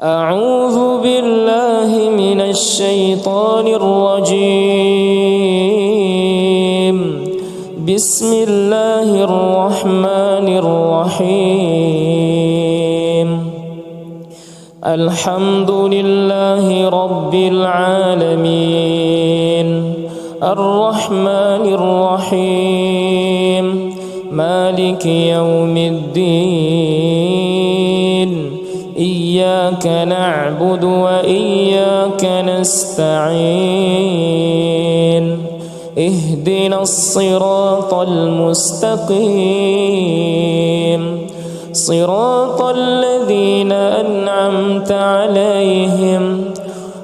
أعوذ بالله من الشيطان الرجيم. بسم الله الرحمن الرحيم. الحمد لله رب العالمين الرحمن الرحيم مالك يوم الدين. إياك نعبد وإياك نستعين. اهدنا الصراط المستقيم صراط الذين أنعمت عليهم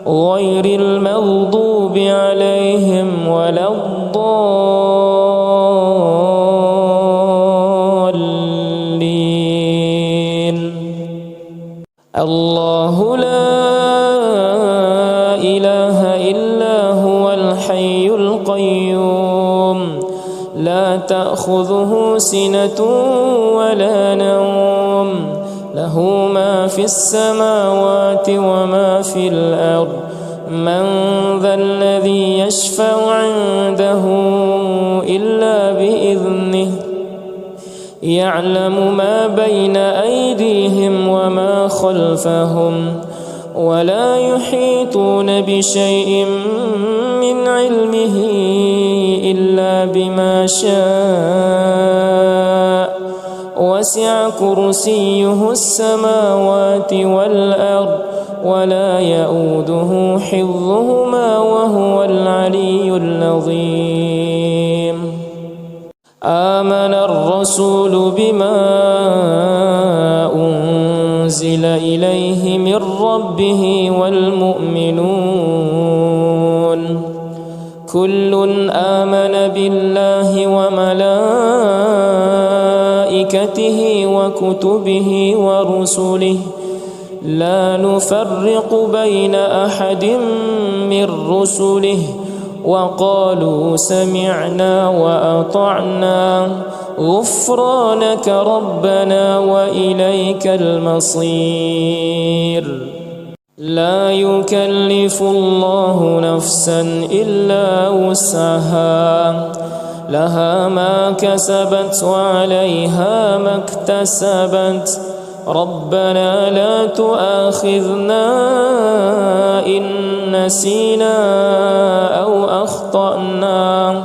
غير المغضوب عليهم ولا الضالين. الله لا إله إلا هو الحي القيوم لا تأخذه سنة ولا نوم له ما في السماوات وما في الأرض. من ذا الذي يشفع عنده إلا بإذنه. يعلم ما بين أيديهم وما خلفهم ولا يحيطون بشيء من علمه إلا بما شاء. وسع كرسيه السماوات والأرض ولا يؤوده حفظهما وهو العلي العظيم. آمن الرسول بما أنزل إليه من ربه والمؤمنون كل آمن بالله وملائكته وكتبه ورسله لا نفرق بين أحد من رسله وقالوا سمعنا وأطعنا غفرانك ربنا وإليك المصير. لا يكلف الله نفسا إلا وسعها لها ما كسبت وعليها ما اكتسبت. ربنا لا تؤاخذنا إن نسينا أو أخطأنا.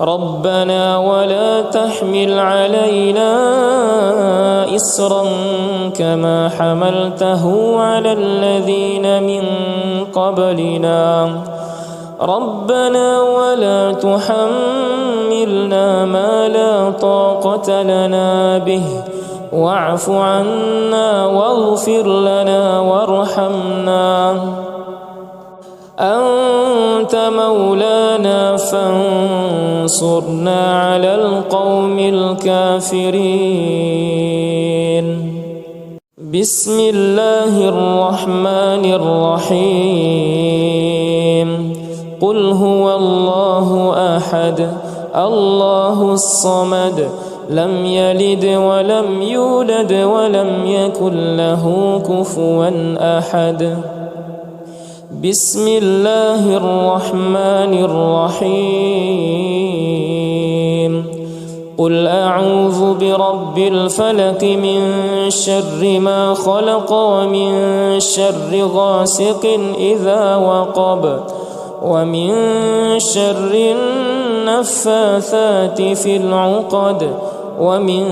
ربنا ولا تحمل علينا إصرا كما حملته على الذين من قبلنا. ربنا ولا تحملنا ما لا طاقة لنا به واعف عنا واغفر لنا وارحمنا. أنت مولانا فانصرنا على القوم الكافرين. بسم الله الرحمن الرحيم. قل هو الله أحد الله الصمد لم يلد ولم يولد ولم يكن له كفوا أحد. بسم الله الرحمن الرحيم. قل أعوذ برب الفلق من شر ما خلق ومن شر غاسق إذا وقب ومن شر النفاثات في العقد ومن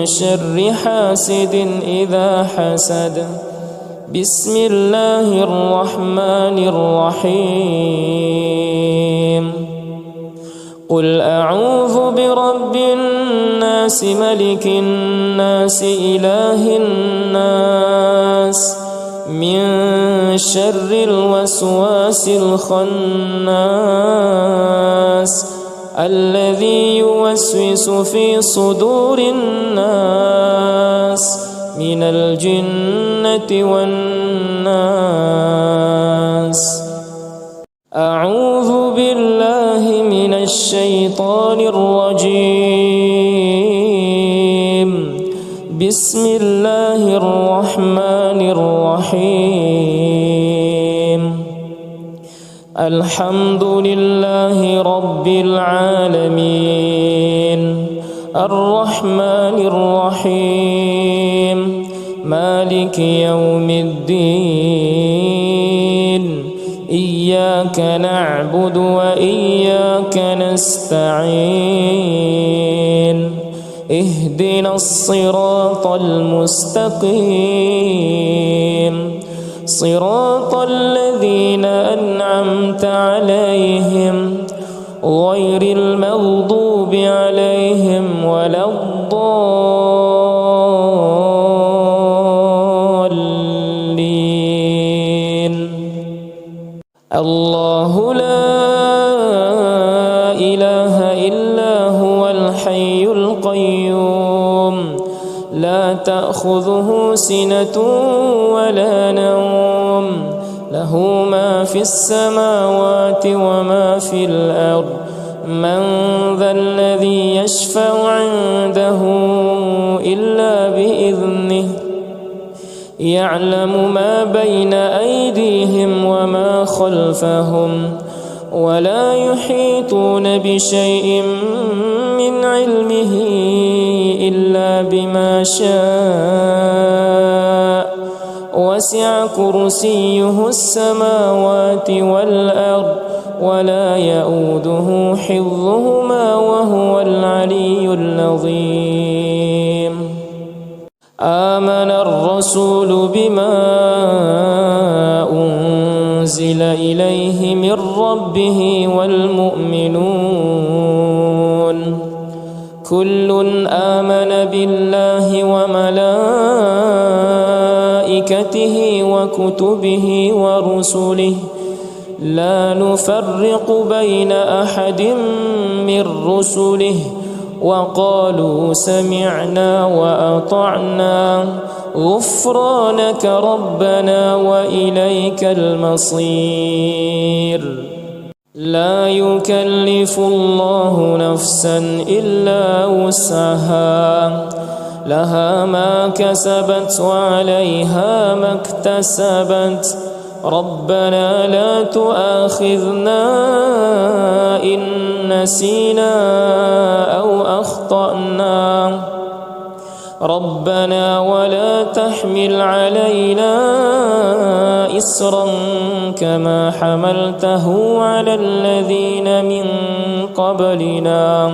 شر حاسد إذا حسد. بسم الله الرحمن الرحيم. قل أعوذ برب الناس ملك الناس إله الناس من شر الوسواس الخناس الذي يوسوس في صدور الناس من الجنة والناس. أعوذ بالله من الشيطان الرجيم. بسم الله الرحمن الرحيم. الرحيم الحمد لله رب العالمين الرحمن الرحيم مالك يوم الدين إياك نعبد وإياك نستعين اهدنا الصراط المستقيم صراط الذين أنعمت عليهم غير المغضوب عليهم ولا الضالين الله لا إله إلا هو الحي القيوم لا تأخذه سنة ولا نوم له ما في السماوات وما في الأرض من ذا الذي يشفع عنده إلا بإذنه يعلم ما بين أيديهم وما خلفهم ولا يحيطون بشيء من علمه إلا بما شاء وسع كرسيه السماوات والأرض ولا يؤوده حفظهما وهو العلي العظيم آمن الرسول بما أنزل إليه من ربه والمؤمنون كل آمن بالله وملائكته وكتبه ورسله لا نفرق بين أحد من رسله وقالوا سمعنا وأطعنا غفرانك ربنا وإليك المصير لا يكلف الله نفسا إلا وسعها لها ما كسبت وعليها ما اكتسبت ربنا لا تؤاخذنا إن نسينا أو أخطأنا ربنا ولا تحمل علينا إصرا كما حملته على الذين من قبلنا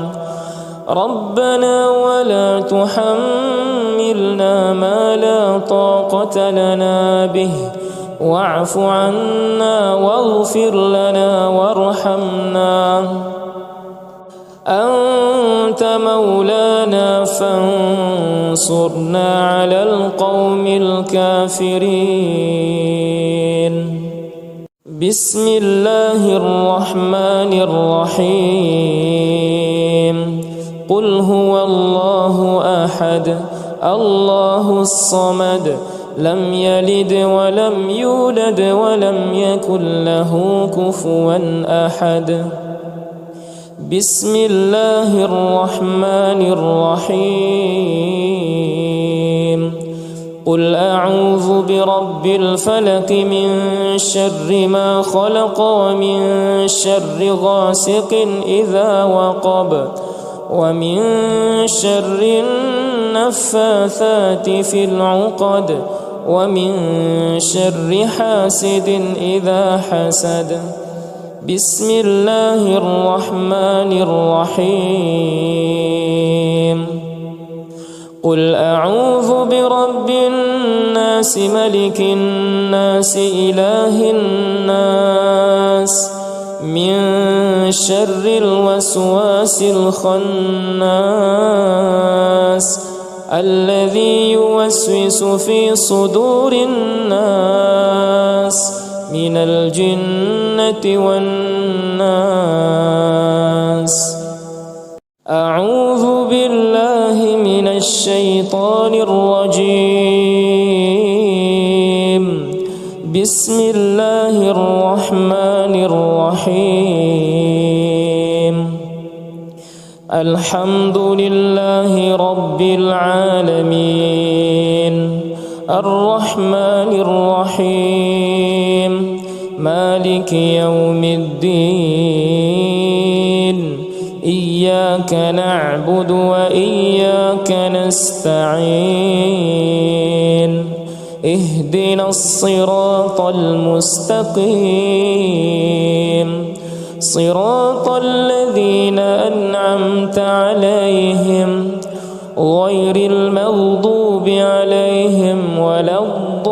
ربنا ولا تحملنا ما لا طاقة لنا به واعف عنا واغفر لنا وارحمنا أنت مولانا فانصرنا على القوم الكافرين بسم الله الرحمن الرحيم قل هو الله أحد الله الصمد لم يلد ولم يولد ولم يكن له كفوا أحد بسم الله الرحمن الرحيم قل أعوذ برب الفلق من شر ما خلق ومن شر غاسق إذا وقب ومن شر النفاثات في العقد ومن شر حاسد إذا حسد بسم الله الرحمن الرحيم قل أعوذ برب الناس ملك الناس إله الناس من شر الوسواس الخناس الذي يوسوس في صدور الناس من الجنة والناس أعوذ بالله من الشيطان الرجيم بسم الله الرحمن الرحيم الحمد لله رب العالمين الرحمن الرحيم مالك يوم الدين إياك نعبد وإياك نستعين اهدنا الصراط المستقيم صراط الذين أنعمت عليهم غير المغضوب عليهم ولا الضالين.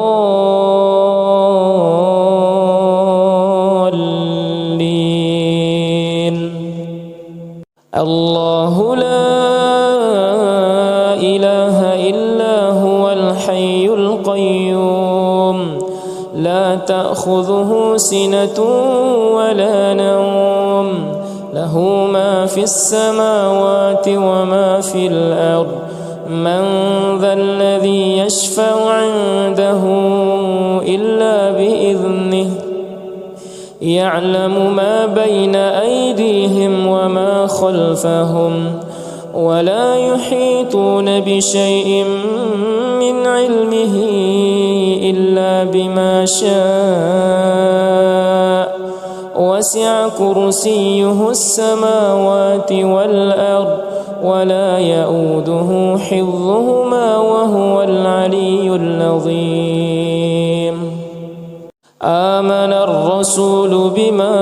الله لا إله إلا هو الحي القيوم لا تأخذه سنة ولا نوم له ما في السماوات وما في الأرض من ذا الذي يشفع عنده إلا بإذنه يعلم ما بين أيديهم وما خلفهم ولا يحيطون بشيء من علمه إلا بما شاء وسع كرسيه السماوات والأرض ولا يؤوده حفظهما وهو العلي العظيم. آمن الرسول بما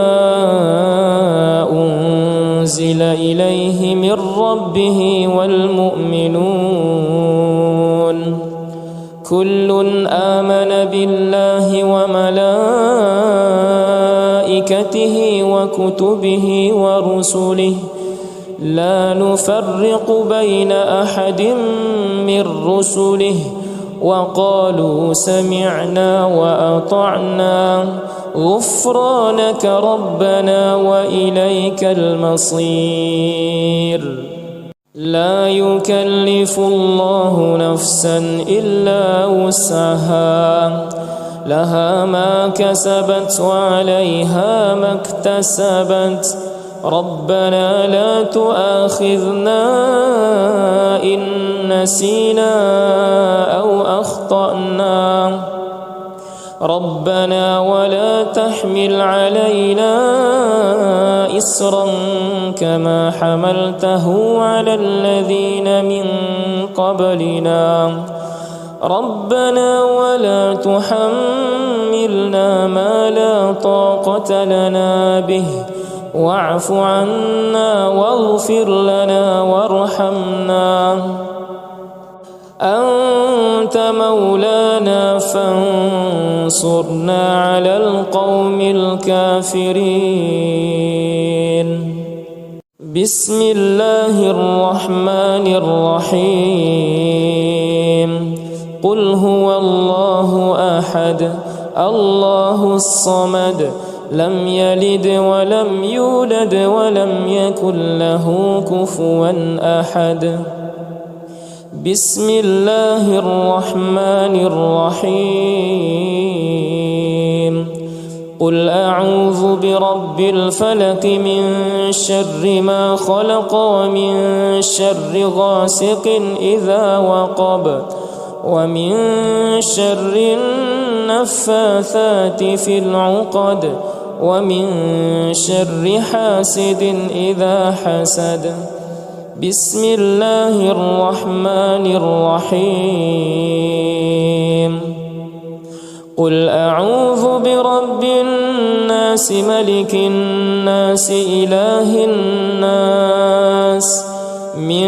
أنزل إليه من ربه والمؤمنون كل آمن بالله وملائكته وكتبه ورسله لا نفرق بين أحد من رسله وقالوا سمعنا وأطعنا غفرانك ربنا وإليك المصير. لا يكلف الله نفسا إلا وسعها لها ما كسبت وعليها ما اكتسبت ربنا لا تؤاخذنا إن نسينا أو أخطأنا ربنا ولا تحمل علينا إصرا كما حملته على الذين من قبلنا ربنا ولا تحملنا ما لا طاقة لنا به واعف عنا واغفر لنا وارحمنا أنت مولانا فانصرنا على القوم الكافرين. بسم الله الرحمن الرحيم قل هو الله أحد الله الصمد لم يلد ولم يولد ولم يكن له كفوا أحد. بسم الله الرحمن الرحيم قل أعوذ برب الفلق من شر ما خلق ومن شر غاسق إذا وقب ومن شر النفاثات في العقد ومن شر حاسد إذا حسد. بسم الله الرحمن الرحيم قل أعوذ برب الناس ملك الناس إله الناس من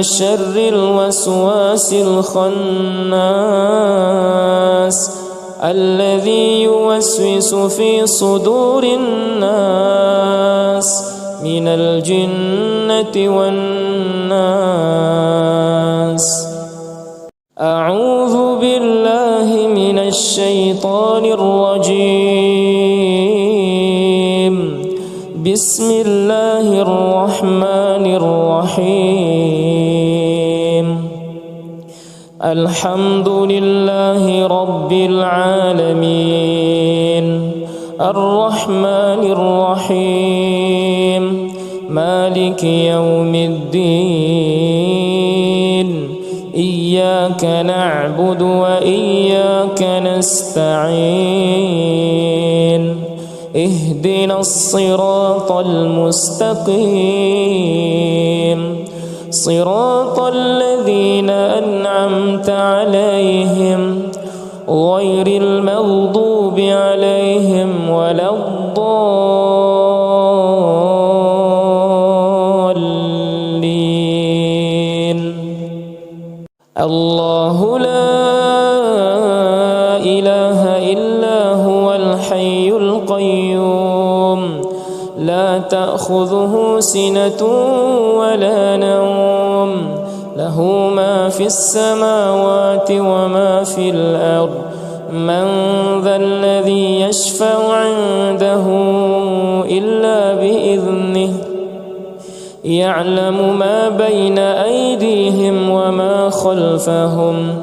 شر الوسواس الخناس الذي يوسوس في صدور الناس من الجنة والناس. أعوذ بالله من الشيطان الرجيم. بسم الله الرحمن الرحيم. الحمد لله رب العالمين الرحمن الرحيم مالك يوم الدين إياك إياك نعبد وإياك نستعين اهدنا الصراط المستقيم صراط الذين أنعمت عليهم غير المغضوب عليهم ولا الضالين. الله لا إله إلا هو الحي القيوم لا تأخذه سنة ولا نوم له ما في السماوات وما في الأرض من ذا الذي يشفع عنده إلا بإذنه يعلم ما بين أيديهم وما خلفهم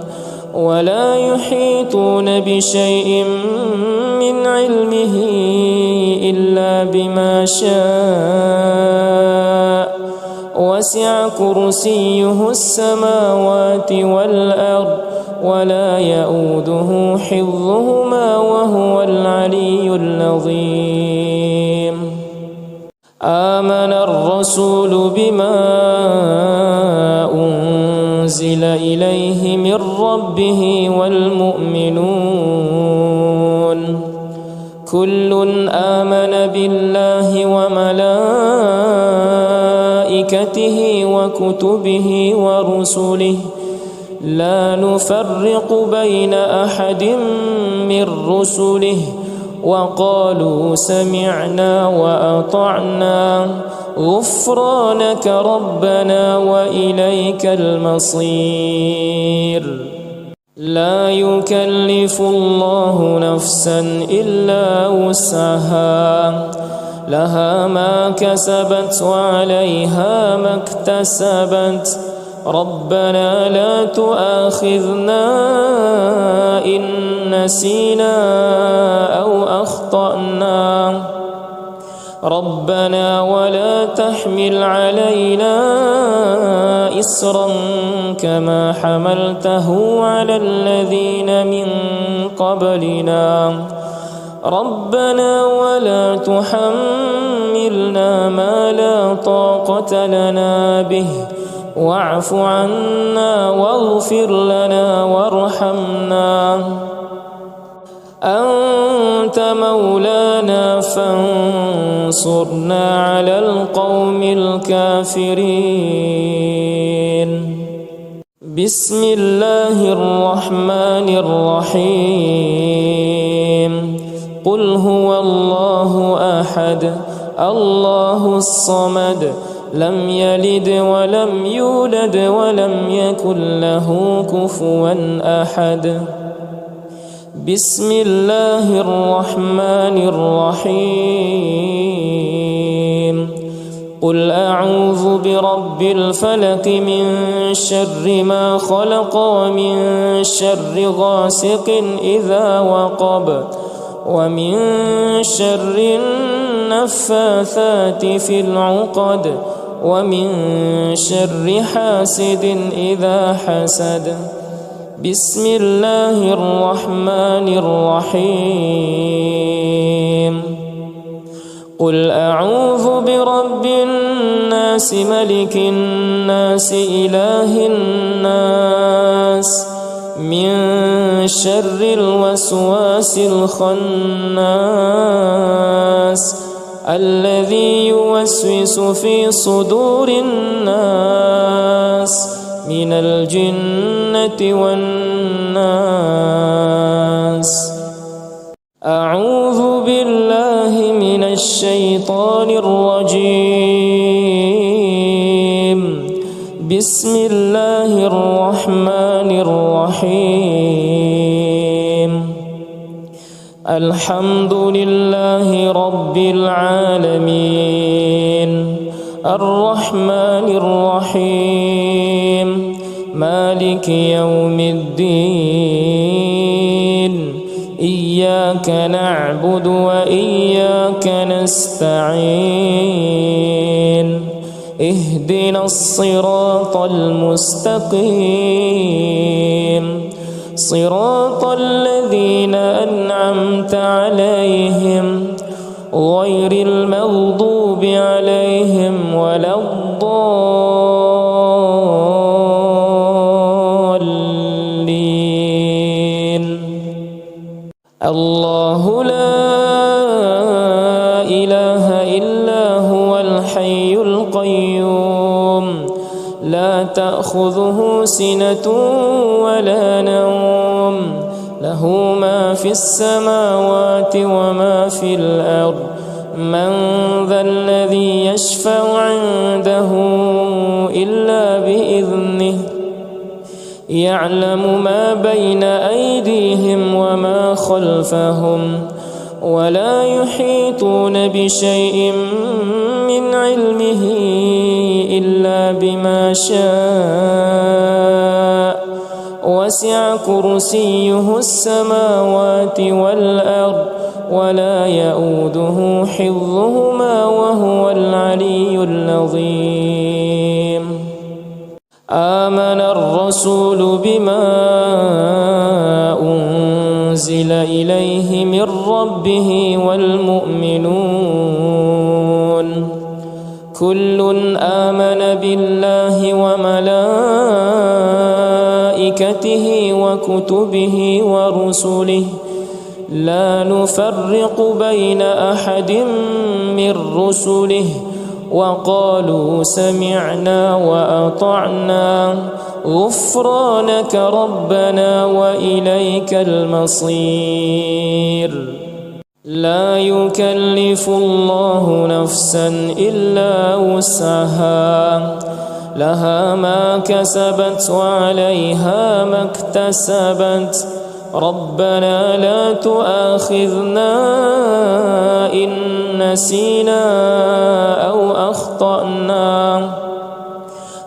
ولا يحيطون بشيء من علمه إلا بما شاء وسع كرسيه السماوات والأرض ولا يؤوده حفظهما وهو العلي العظيم. آمن الرسول بما أنزل إليه من ربه والمؤمنون كل آمن بالله وملائكته وكتبه ورسله لا نفرق بين أحد من رسله وقالوا سمعنا وأطعنا غفرانك ربنا وإليك المصير. لا يكلف الله نفسا إلا وسعها لها ما كسبت وعليها ما اكتسبت ربنا لا تؤاخذنا إن نسينا أو أخطأنا ربنا ولا تحمل علينا إصرا كما حملته على الذين من قبلنا ربنا ولا تحملنا ما لا طاقة لنا به واعف عنا واغفر لنا وارحمنا أنت مولانا فانصرنا على القوم الكافرين. بسم الله الرحمن الرحيم قل هو الله أحد الله الصمد لم يلد ولم يولد ولم يكن له كفوا أحد. بسم الله الرحمن الرحيم قل أعوذ برب الفلق من شر ما خلق ومن شر غاسق إذا وقب ومن شر النفاثات في العقد ومن شر حاسد إذا حسد. بسم الله الرحمن الرحيم قل أعوذ برب الناس ملك الناس إله الناس من شر الوسواس الخناس الذي يوسوس في صدور الناس من الجنة والناس. أعوذ بالله من الشيطان الرجيم. بسم الله الرحمن الرحيم. الحمد لله رب العالمين الرحمن الرحيم مالك يوم الدين إياك نعبد وإياك نستعين اهدنا الصراط المستقيم صراط الذين أنعمت عليهم غير المغضوب عليهم ولا الضالين. الله لا إله إلا هو الحي القيوم لا تأخذه سنة ولا نوم له ما في السماوات وما في الأرض من ذا الذي يشفع عنده إلا بإذنه يعلم ما بين أيديهم وما خلفهم ولا يحيطون بشيء من علمه إلا بما شاء وسع كرسيه السماوات والأرض ولا يؤوده حفظهما وهو العلي العظيم. آمن الرسول بما أنزل إليه من ربه والمؤمنون كل آمن بالله وملائكته وكتبه ورسله لا نفرق بين أحد من رسله وقالوا سمعنا وأطعنا غفرانك ربنا وإليك المصير. لا يكلف الله نفسا إلا وسعها لها ما كسبت وعليها ما اكتسبت ربنا لا تؤاخذنا إن نسينا أو أخطأنا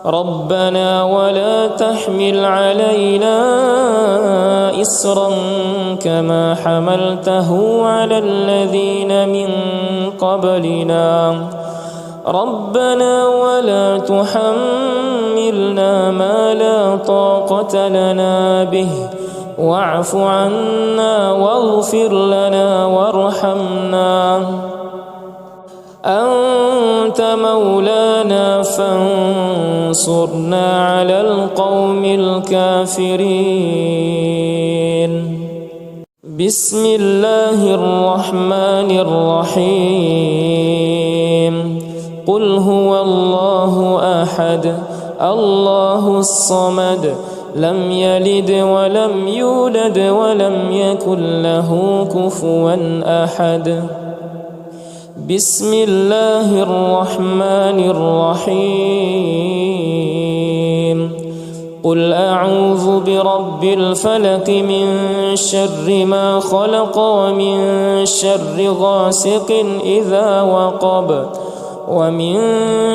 ربنا ولا تحمل علينا إصرا كما حملته على الذين من قبلنا ربنا ولا تحملنا ما لا طاقة لنا به واعف عنا واغفر لنا وارحمنا أنت مولانا فانصرنا على القوم الكافرين. بسم الله الرحمن الرحيم قل هو الله أحد الله الصمد لم يلد ولم يولد ولم يكن له كفوا أحد. بسم الله الرحمن الرحيم قل أعوذ برب الفلق من شر ما خلق ومن شر غاسق إذا وقب ومن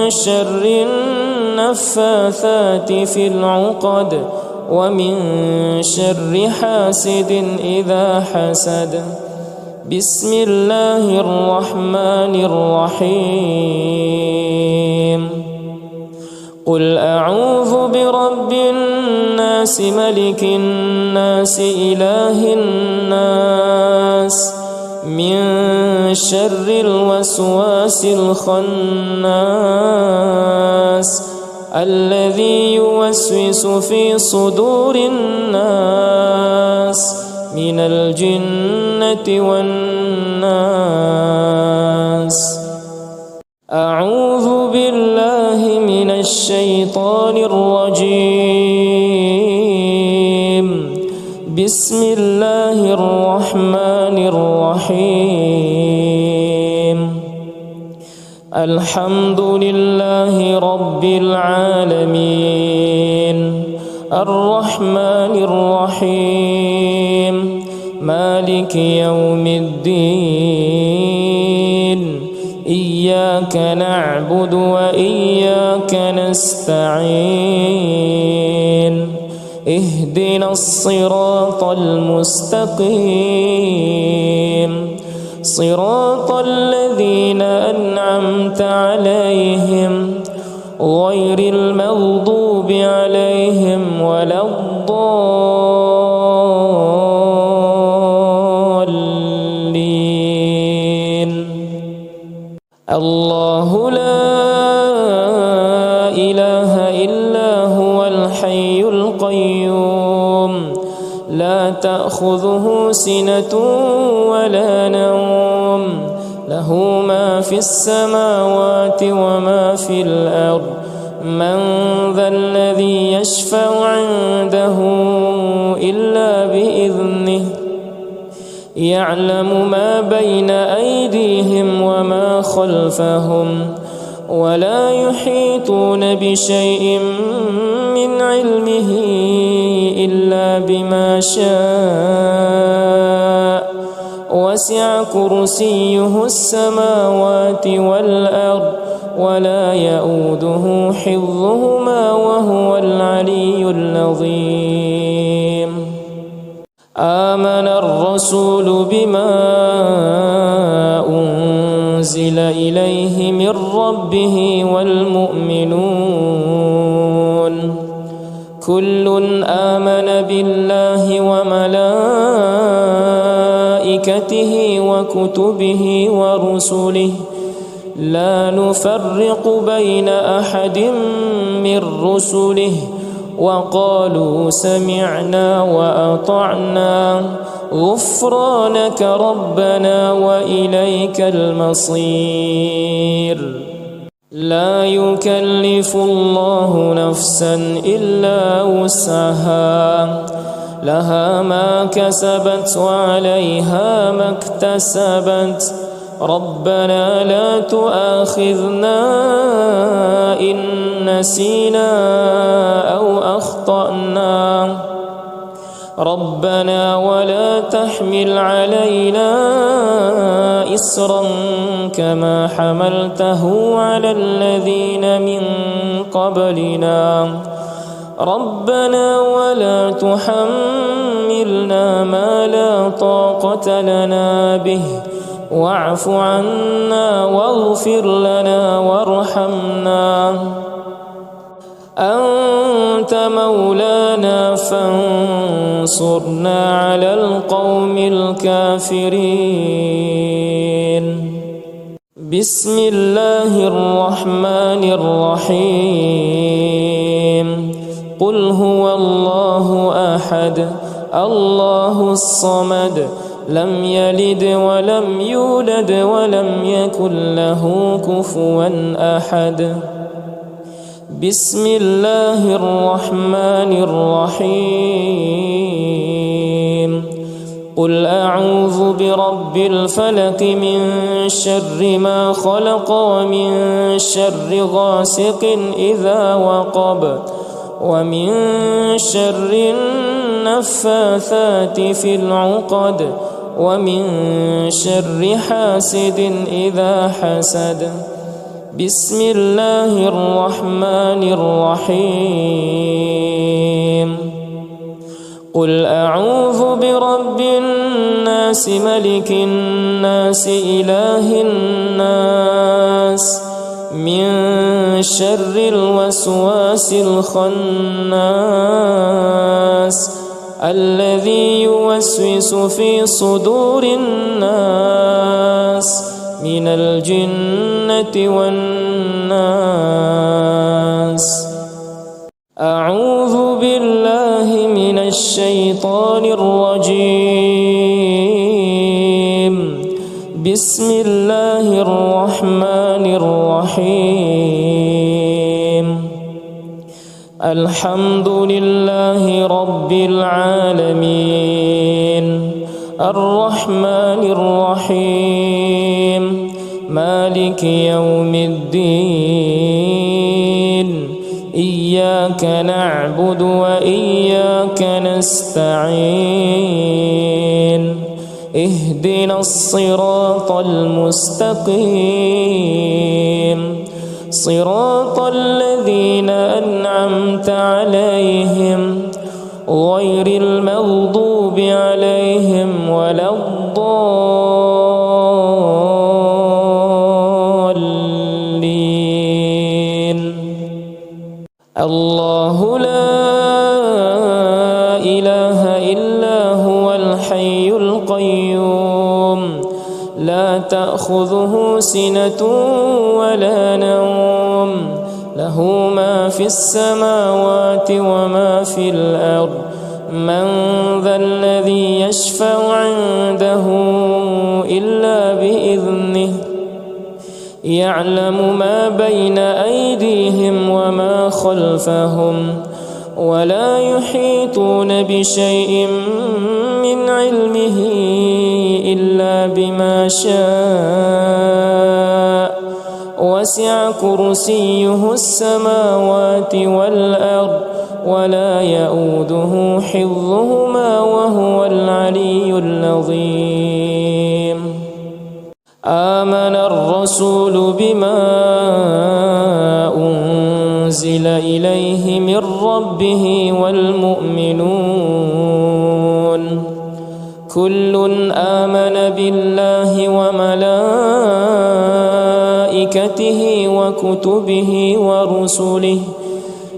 شر النفاثات في العقد ومن شر حاسد إذا حسد. بسم الله الرحمن الرحيم قل أعوذ برب الناس ملك الناس إله الناس من شر الوسواس الخناس الذي يوسوس في صدور الناس من الجنة والناس. أعوذ بالله من الشيطان الرجيم. بسم الله الرحمن الرحيم. الحمد لله رب العالمين الرحمن الرحيم مالك يوم الدين إياك نعبد وإياك نستعين اهدنا الصراط المستقيم صراط الذين أنعمت عليهم غير المغضوب عليهم ولا الضالين. الله لا إله إلا هو الحي القيوم لا تأخذه سنة ولا نوم له ما في السماوات وما في الأرض من ذا الذي يشفع عنده إلا بإذنه يعلم ما بين أيديهم وما خلفهم ولا يحيطون بشيء من علمه إلا بما شاء وسع كرسيه السماوات والأرض ولا يؤوده حفظهما وهو العلي العظيم. آمن الرسول بما أنزل إليه من ربه والمؤمنون كل آمن بالله وملائكته وكتبه ورسله لا نفرق بين أحد من رسله وقالوا سمعنا وأطعنا غفرانك ربنا وإليك المصير. لا يكلف الله نفسا إلا وسعها لها ما كسبت وعليها ما اكتسبت ربنا لا تؤاخذنا إن نسينا أو أخطأنا ربنا ولا تحمل علينا إصرا كما حملته على الذين من قبلنا ربنا ولا تحملنا ما لا طاقة لنا به واعف عنا واغفر لنا وارحمنا أنت مولانا فانصرنا على القوم الكافرين. بسم الله الرحمن الرحيم قل هو الله أحد الله الصمد لم يلد ولم يولد ولم يكن له كفوا أحد. بسم الله الرحمن الرحيم قل أعوذ برب الفلق من شر ما خلق ومن شر غاسق إذا وقب ومن شر النفاثات في العقد ومن شر حاسد إذا حسد. بسم الله الرحمن الرحيم قل أعوذ برب الناس ملك الناس إله الناس من شر الوسواس الخناس الذي يوسوس في صدور الناس من الجنة والناس. أعوذ بالله من الشيطان الرجيم. بسم الله الرحمن الرحيم. الحمد لله رب العالمين الرحمن الرحيم مالك يوم الدين إياك نعبد وإياك نستعين اهدنا الصراط المستقيم صراط الذين أنعمت عليهم غير المغضوب عليهم ولا الضالين. لا تأخذه سنة ولا نوم له ما في السماوات وما في الأرض من ذا الذي يشفع عنده إلا بإذنه يعلم ما بين أيديهم وما خلفهم ولا يحيطون بشيء من علمه إلا بما شاء وسع كرسيه السماوات والأرض ولا يؤوده حفظهما وهو العلي العظيم آمن الرسول بما أنزل إليه من ربه والمؤمنون كل آمن بالله وملائكته وكتبه ورسله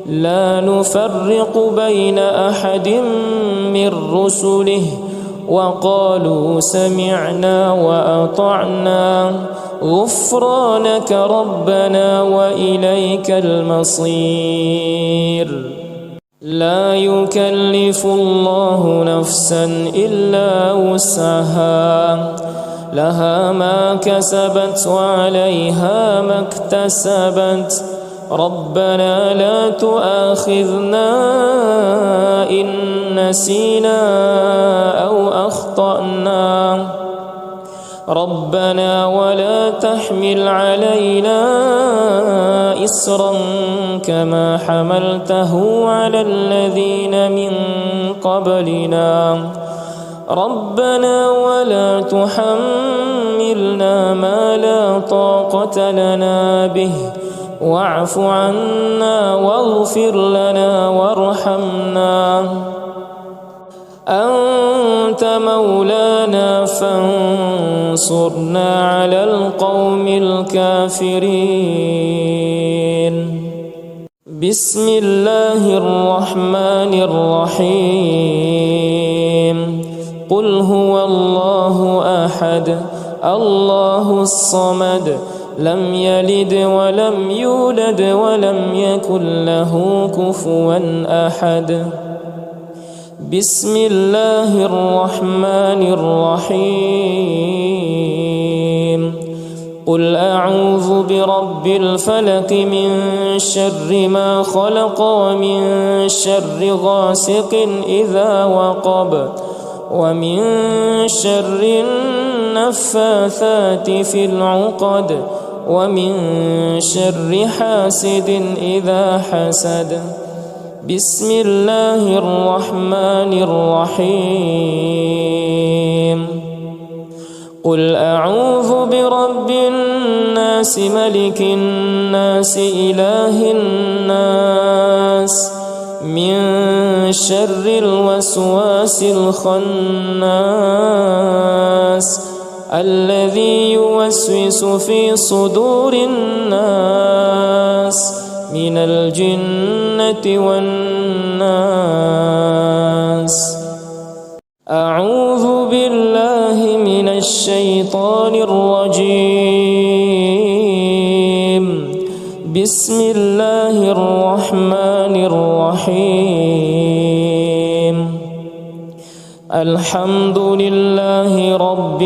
لا نفرق بين أحد من رسله وقالوا سمعنا وأطعنا غفرانك ربنا وإليك المصير لا يكلف الله نفسا إلا وسعها لها ما كسبت وعليها ما اكتسبت ربنا لا تؤاخذنا إن نسينا أو أخطأنا ربنا ولا تحمل علينا إصرا كما حملته على الذين من قبلنا ربنا ولا تحملنا ما لا طاقة لنا به واعف عنا واغفر لنا وارحمنا أنت مولانا فانصرنا على القوم الكافرين بسم الله الرحمن الرحيم قل هو الله أحد الله الصمد لم يلد ولم يولد ولم يكن له كفوا أحد بسم الله الرحمن الرحيم قل أعوذ برب الفلق من شر ما خلق ومن شر غاسق إذا وقب ومن شر النفاثات في العقد ومن شر حاسد إذا حسد بسم الله الرحمن الرحيم قل أعوذ برب الناس ملك الناس إله الناس من شر الوسواس الخناس الذي يوسوس في صدور الناس من الجنة والناس أعوذ بالله من الشيطان الرجيم بسم الله الرحمن الرحيم الحمد لله رب